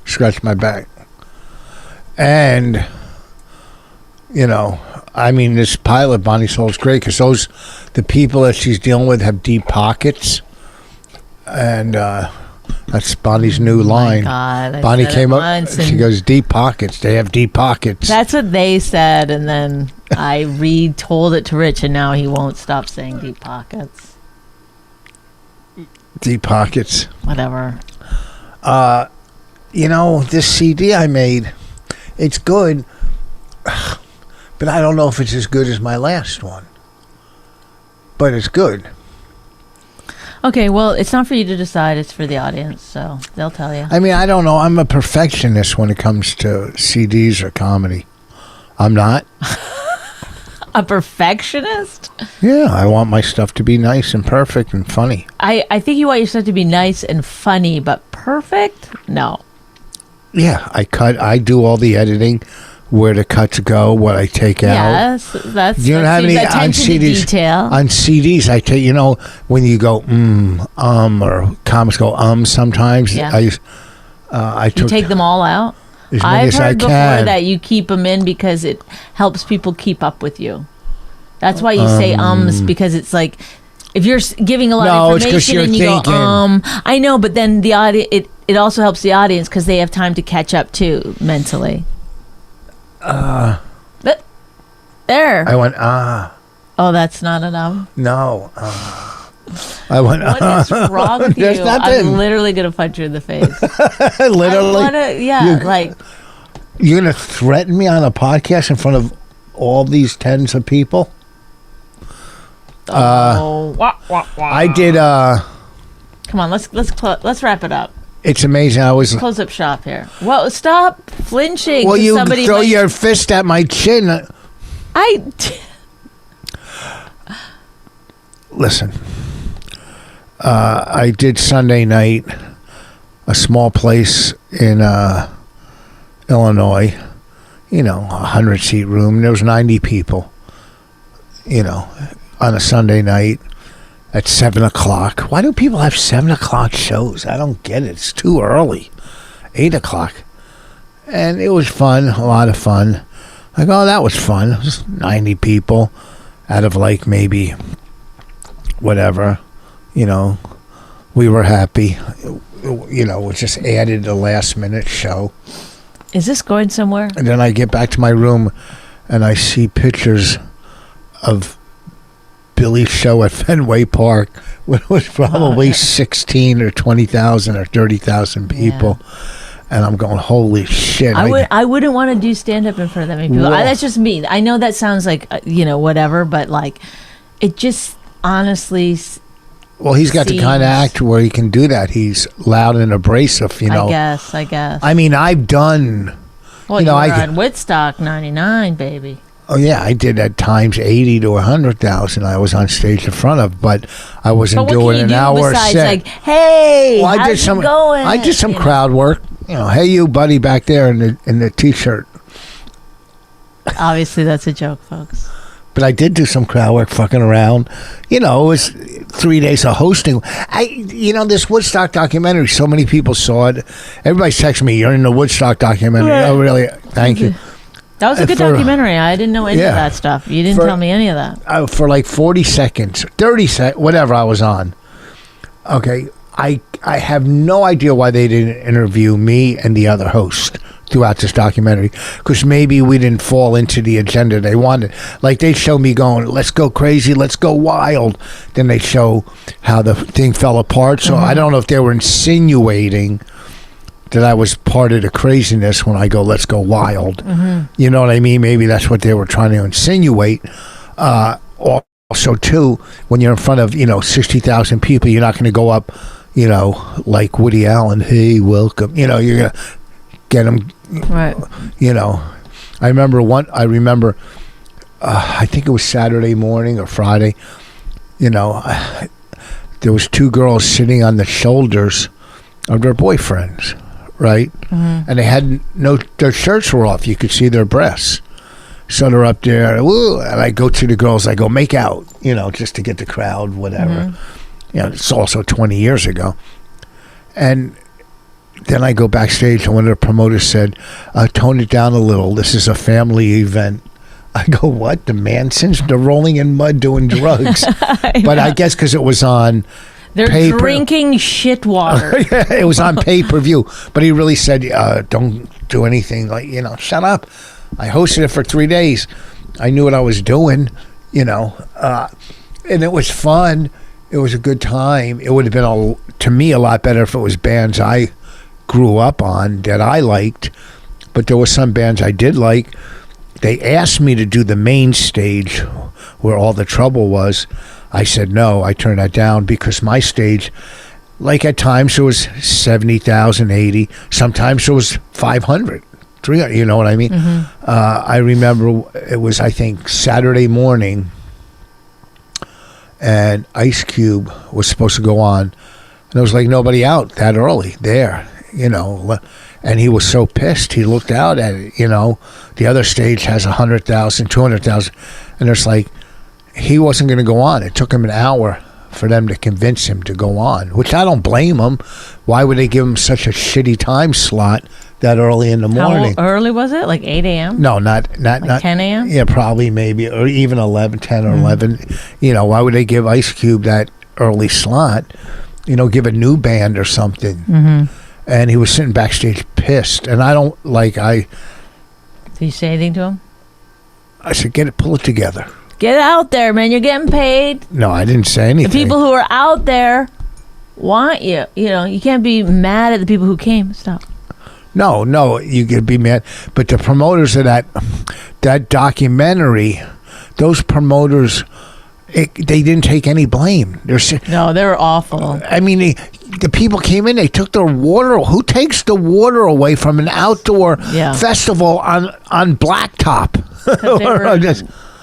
Scratch my back. And. You know, I mean, this pilot, Bonnie Soul's great because the people that she's dealing with have deep pockets. And that's Bonnie's new line. My God. Bonnie came up, she goes, deep pockets. They have deep pockets. That's what they said. And then I retold it to Rich, and now he won't stop saying deep pockets. Deep pockets. Whatever. You know, this CD I made, it's good. But I don't know if it's as good as my last one. But it's good. Okay, well, it's not for you to decide. It's for the audience, so they'll tell you. I mean, I don't know. I'm a perfectionist when it comes to CDs or comedy. I'm not. A perfectionist? Yeah, I want my stuff to be nice and perfect and funny. I think you want your stuff to be nice and funny, but perfect? No. Yeah, I do all the editing. Where the cuts go, what I take out. Yes, that's you don't have any on CDs. Detail. On CDs, I take when you go or comics go sometimes. Yeah. I you take them all out. I've heard before that you keep them in because it helps people keep up with you. That's why you say because it's like if you're giving a lot of information and you thinking. Go I know, but then the audience it also helps the audience because they have time to catch up too mentally. But there. I went, Oh, that's not enough? No. I went, What is wrong with you? I'm literally going to punch you in the face. Literally? You're going to threaten me on a podcast in front of all these tens of people? I did, Come on, let's wrap it up. It's amazing. I was close up shop here. Well, stop flinching. Well, you throw your fist at my chin. Listen, I did Sunday night, a small place in Illinois. 100-seat room. There was 90 people. On a Sunday night. At 7 o'clock. Why do people have 7 o'clock shows? I don't get it. It's too early. 8 o'clock. And it was fun. A lot of fun. I go, that was fun. It was 90 people out of like maybe whatever. We were happy. We just added a last minute show. Is this going somewhere? And then I get back to my room and I see pictures of Billy's show at Fenway Park, when it was probably 16 or 20,000 or 30,000 people. Yeah. And I'm going, holy shit. I wouldn't want to do stand-up in front of that many people. That's just me. I know that sounds like, whatever, but like, it just honestly, Well, he's got the kind of act where he can do that. He's loud and abrasive, you know. I guess. I mean, I've done... Well, you were on Woodstock 99, baby. Oh, yeah, I did at times 80 to 100,000 I was on stage in front of, but I wasn't doing an hour set. Like, hey, well, how's it going? I did some crowd work. You know, hey, you buddy back there in the T-shirt. Obviously, that's a joke, folks. But I did do some crowd work fucking around. You know, it was 3 days of hosting. This Woodstock documentary, so many people saw it. Everybody's texting me, you're in the Woodstock documentary. Right. Oh, really? Thank you. That was a good documentary. I didn't know any of that stuff. You didn't tell me any of that. For like 40 seconds, 30 seconds, whatever I was on. Okay, I have no idea why they didn't interview me and the other host throughout this documentary, because maybe we didn't fall into the agenda they wanted. Like, they show me going, let's go crazy, let's go wild. Then they show how the thing fell apart. So I don't know if they were insinuating that I was part of the craziness when I go, let's go wild. You know what I mean? Maybe that's what they were trying to insinuate. Also, too, when you're in front of, 60,000 people, you're not going to go up, like Woody Allen, hey, welcome. You're going to get them, right. I remember I think it was Saturday morning or Friday, there was two girls sitting on the shoulders of their boyfriends, right? And they had their shirts were off. You could see their breasts. So they're up there, woo, and I go to the girls, I go, make out, just to get the crowd, whatever. It's also 20 years ago. And then I go backstage, and one of the promoters said, tone it down a little. This is a family event. I go, what? The Mansons? They're rolling in mud doing drugs. But I guess because it was on They're drinking shit water. Yeah, it was on pay-per-view. But he really said, don't do anything. Like, shut up. I hosted it for 3 days. I knew what I was doing, and it was fun. It was a good time. It would have been, to me, a lot better if it was bands I grew up on that I liked. But there were some bands I did like. They asked me to do the main stage where all the trouble was. I said no. I turned that down because my stage, like at times it was 70,000, 80. Sometimes it was 500. 300, you know what I mean? I remember it was, I think, Saturday morning, and Ice Cube was supposed to go on, and there was like nobody out that early there, and he was so pissed. He looked out at it, the other stage has 100,000, 200,000, and there's like, he wasn't going to go on. It took him an hour for them to convince him to go on, which I don't blame him. Why would they give him such a shitty time slot that early in the morning? How early was it? Like 8 a.m.? No, not 10 a.m.? Yeah, probably, maybe, or even 10 or 11. Why would they give Ice Cube that early slot? Give a new band or something. And he was sitting backstage pissed. And I don't, Did you say anything to him? I said, pull it together. Get out there, man. You're getting paid. No, I didn't say anything. The people who are out there want you. You can't be mad at the people who came. Stop. No, you could be mad. But the promoters of that documentary, those promoters, they didn't take any blame. No, they were awful. I mean, the people came in, they took their water. Who takes the water away from an outdoor festival on blacktop?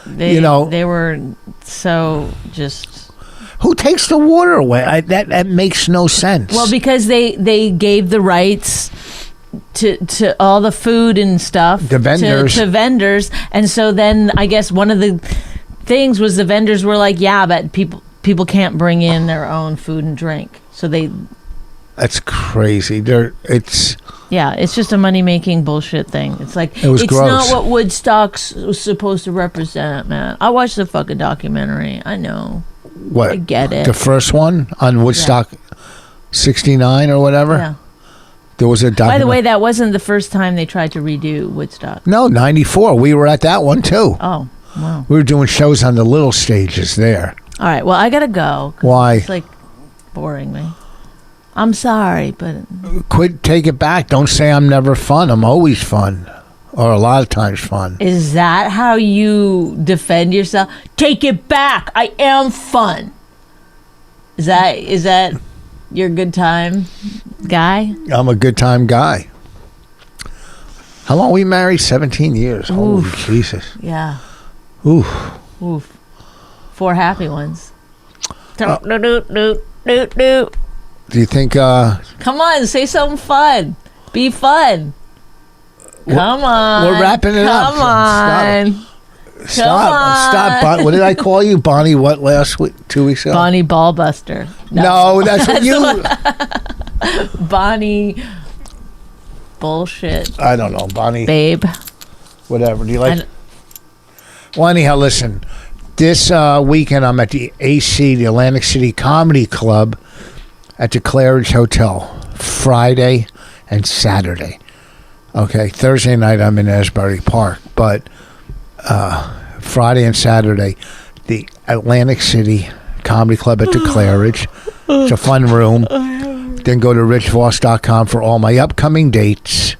They were so just... Who takes the water away? That makes no sense. Well, because they gave the rights to all the food and stuff to vendors. To vendors, and so then I guess one of the things was the vendors were like, yeah, but people can't bring in their own food and drink, so they... That's crazy. It's just a money-making bullshit thing. It's like, it's gross. Not what Woodstock's supposed to represent, man. I watched the fucking documentary. I know. What? I get it. The first one on Woodstock 69 or whatever? Yeah. There was a documentary. By the way, that wasn't the first time they tried to redo Woodstock. No, 94. We were at that one, too. Oh, wow. We were doing shows on the little stages there. All right, well, I got to go. Why? It's, boring me. I'm sorry, but... Take it back. Don't say I'm never fun. I'm always fun. Or a lot of times fun. Is that how you defend yourself? Take it back. I am fun. Is that your good time guy? I'm a good time guy. How long we married? 17 years. Holy Jesus. Yeah. Oof. 4 happy ones. Do. Do you think... Come on, say something fun. Be fun. Come on. We're wrapping it up. Come on. Stop. What did I call you? Bonnie what last week? 2 weeks ago? Bonnie Ballbuster. No, that's what you... Bonnie bullshit. I don't know. Bonnie... Babe. Whatever. Do you like... Well, anyhow, listen. This weekend, I'm at the AC, the Atlantic City Comedy Club at the Claridge Hotel. Friday and Saturday. Okay. Thursday night, I'm in Asbury Park. But... Friday and Saturday, the Atlantic City Comedy Club at the Claridge. It's a fun room. Then go to richvoss.com for all my upcoming dates.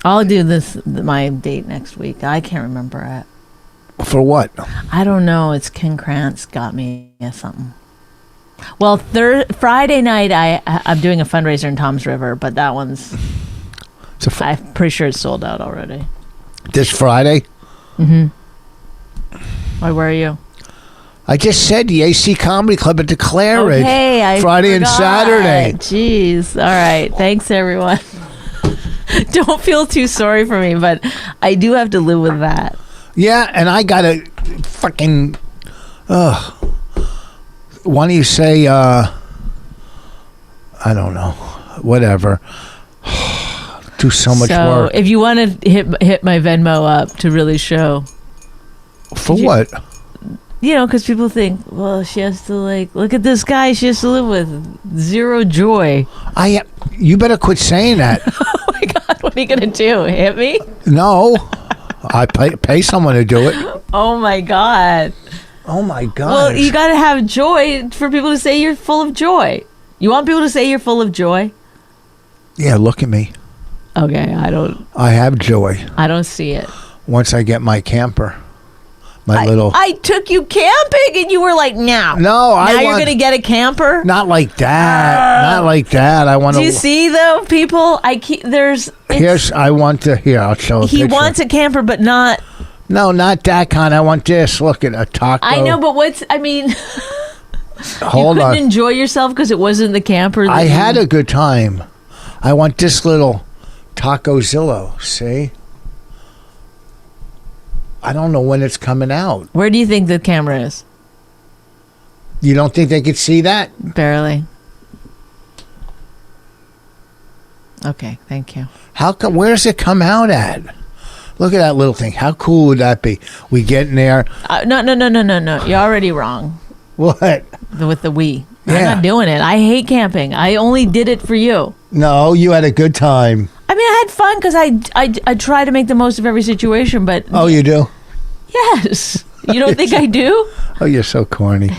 I'll do my date next week. I can't remember it. For what? I don't know. It's Ken Krantz got me something. Well, Friday night I'm doing a fundraiser in Toms River, but that one's I'm pretty sure it's sold out already. This Friday? Mm-hmm. Why, where are you? I just said the AC Comedy Club at the Claridge. Okay, I Friday forgot. and Saturday. Jeez. All right. Thanks, everyone. Don't feel too sorry for me, but I do have to live with that. Yeah, and I got to fucking... why don't you say... I don't know. Whatever. Do so much work. If you want to hit my Venmo up to really show... For what? Because people think, well, she has to look at this guy she has to live with. Zero joy. You better quit saying that. Oh my God, what are you going to do? Hit me? No. I pay someone to do it. Oh my God. Oh my God. Well, you got to have joy for people to say you're full of joy. You want people to say you're full of joy? Yeah, look at me. Okay, I have joy. I don't see it. Once I get my camper. I took you camping and you were like, no. Now you're going to get a camper? Not like that. Not like that. I want to. Do you see though, people? I'll show a picture. He wants a camper, but not. No, not that kind. I want this. Look at a taco. I know, but Hold on. You couldn't enjoy yourself because it wasn't the camper. I had a good time. I want this little Tacozillo. See? I don't know when it's coming out. Where do you think the camera is? You don't think they could see that? Barely. Okay, thank you. How come? Where does it come out at? Look at that little thing. How cool would that be? We get in there. No. You're already wrong. What? With the we. Yeah. I'm not doing it. I hate camping. I only did it for you. No, you had a good time. I had fun because I try to make the most of every situation, but... Oh, you do? Yes. You don't think I do? Oh, you're so corny.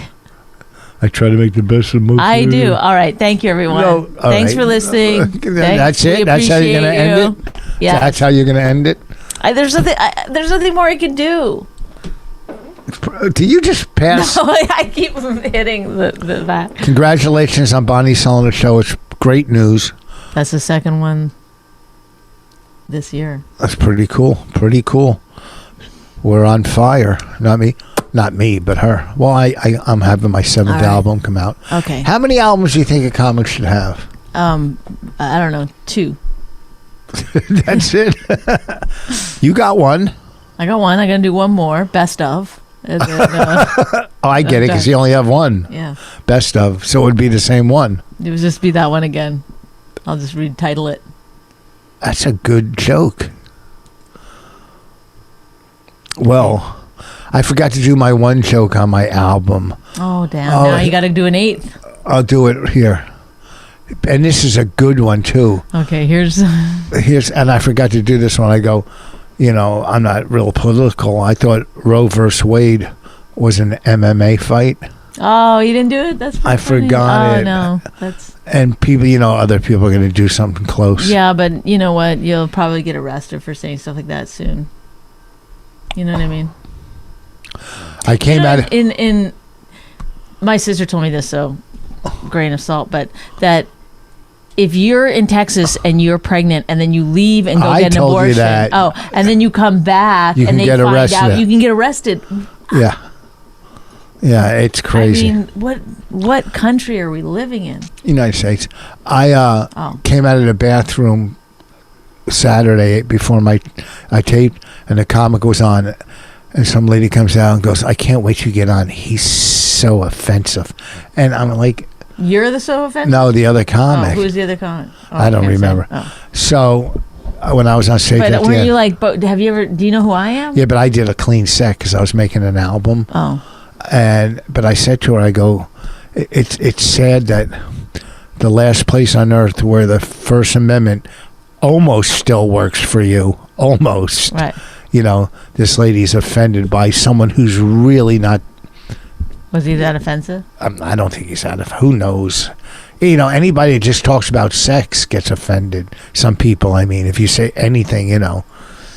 I try to make the best of most. I do. All right. Thank you, everyone. Thanks for listening. That's it? That's how you're going to end it? Yeah. That's how you're going to end it? There's nothing more I can do. Do you just pass? No, I keep hitting the back. Congratulations on Bonnie selling the show. It's great news. That's the second one this year. That's pretty cool. Pretty cool. We're on fire. Not me, but her. Well, I'm having my 7th album come out. Okay. How many albums do you think a comic should have? I don't know, 2. That's it. You got one. I got one. I'm gonna do one more. Best of. And then, I get it because you only have one. Yeah. Best of. So it would be the same one. It would just be that one again. I'll just retitle it. That's a good joke. Well, I forgot to do my one joke on my album. Oh, damn. Now you got to do an 8th. I'll do it here. And this is a good one, too. Okay, here's... And I forgot to do this when I go, I'm not real political. I thought Roe versus Wade was an MMA fight. Oh, you didn't do it? That's I funny. forgot it. Oh, no. That's... And people, other people are going to do something close. Yeah, but you know what? You'll probably get arrested for saying stuff like that soon. You know what I mean? I came out... In my sister told me this, so grain of salt, but that if you're in Texas and you're pregnant and then you leave and go get an abortion, you that. And then you come back and they find out, you can get arrested. Yeah. Yeah, it's crazy. I mean, what country are we living in? United States. I came out of the bathroom Saturday before I taped, and the comic was on, and some lady comes out and goes, "I can't wait to get on. He's so offensive," and I'm like, "You're the so offensive?" No, the other comic. Who's the other comic? I don't remember. So when I was on stage, but weren't you like? But have you ever? Do you know who I am? Yeah, but I did a clean set because I was making an album. Oh. But I said to her, I go, it's sad that the last place on earth where the First Amendment almost still works for you, almost. Right. You know, this lady's offended by someone who's really not. Was he that offensive? I don't think he's that offensive. Who knows? You know, anybody that just talks about sex gets offended. Some people, I mean, if you say anything, you know.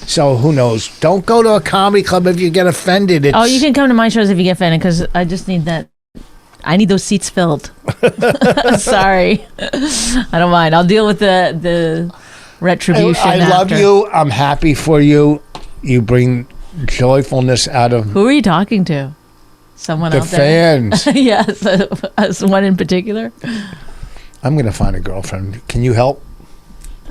So who knows? Don't go to a comedy club if you get offended. You can come to my shows if you get offended because I just need that. I need those seats filled. Sorry, I don't mind. I'll deal with the retribution. I love you. I'm happy for you. You bring joyfulness out of. Who are you talking to? Someone out there? The fans. Yes, one in particular. I'm gonna find a girlfriend. Can you help?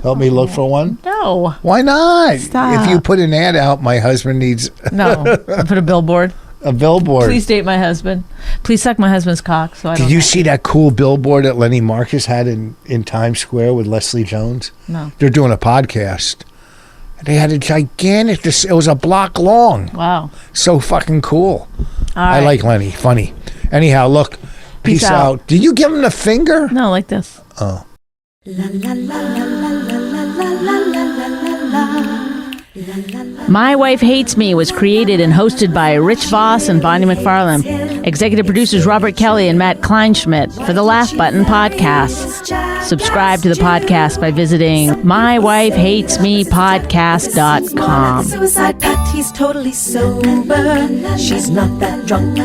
Help me look for one? No. Why not? Stop. If you put an ad out, my husband needs... No. Put a billboard. A billboard. Please date my husband. Please suck my husband's cock. So I don't. Did you see that cool billboard that Lenny Marcus had in Times Square with Leslie Jones? No. They're doing a podcast. They had a gigantic... It was a block long. Wow. So fucking cool. All right. I like Lenny. Funny. Anyhow, look. Peace out. Did you give him the finger? No, like this. Oh. My Wife Hates Me was created and hosted by Rich Voss and Bonnie McFarlane. Executive producers Robert Kelly and Matt Kleinschmidt for the Laugh Button podcast. Subscribe to the podcast by visiting mywifehatesmepodcast.com. Suicide pact, he's totally sober. She's not that drunk.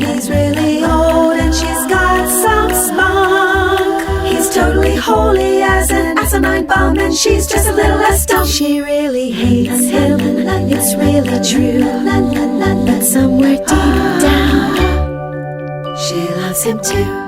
He's really old and she's got some spunk. He's totally holy as an asinine bomb, and she's just a little less dumb. She really hates him, it's really true. But somewhere deep down, she loves him too.